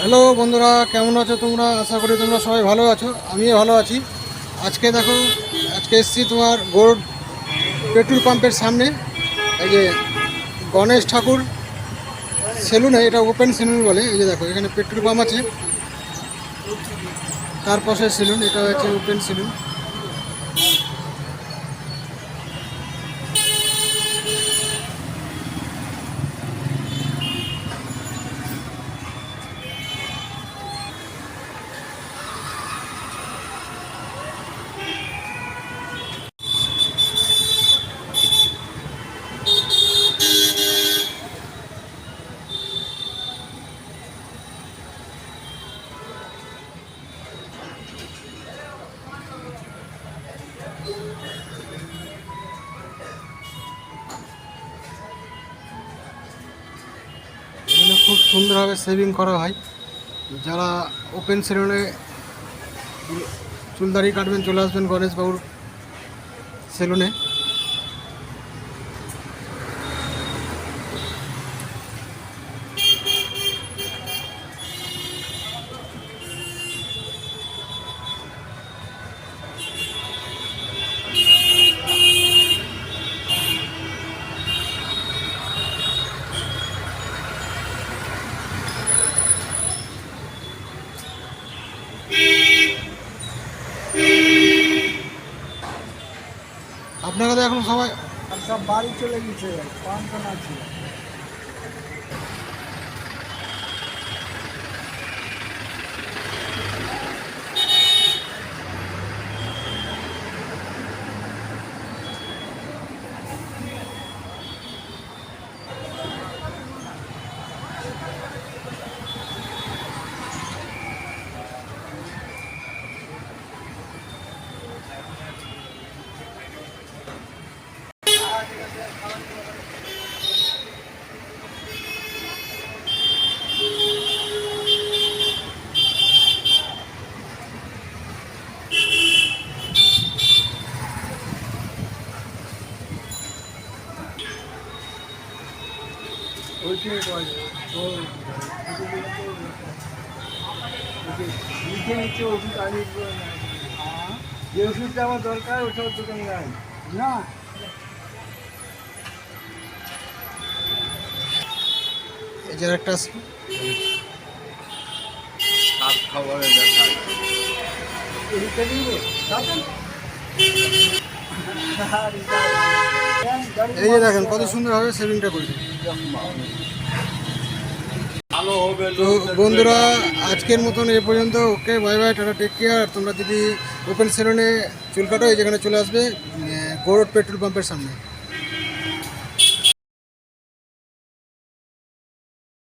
Hello বন্ধুরা, কেমন আছো তোমরা? আশা করি তোমরা সবাই ভালো আছো। আমিও ভালো আছি। আজকে দেখো, আজকে এসেছি তোমার গোল্ড পেট্রোল পাম্পের সামনে। এই যে গণেশ ঠাকুর সেলুনে, এটা ওপেন সেলুন বলে। এই যে দেখো, এখানে পেট্রোল পাম্প আছে, তার পাশে সেলুন, এটা হচ্ছে ওপেন সেলুন। এখানে খুব সুন্দরভাবে সেভিং করা হয়। যারা ওপেন সেলুনে চুলদাড়ি কাটবেন, চলে আসবেন গণেশবাবুর সেলুনে। আপনারা তো এখন সবাই সব বাড়ি চলে গেছে, পাঁচজন আছে। লিখে নিচ্ছে ওষুধ আনি, যে ওষুধটা আমার দরকার ওটা দোকানে নাই না। এই যে একটা খাবারের দেখায় এই যে দেখেন কত সুন্দরভাবে সেভিংটা করেছে। তো বন্ধুরা, আজকের মতন এ পর্যন্ত। Okay, bye bye, tata, take care. তোমরা যদি ওপেন সেলুনে চুল কাটো, এই যেখানে চলে আসবে গোল্ড পেট্রোল পাম্পের সামনে।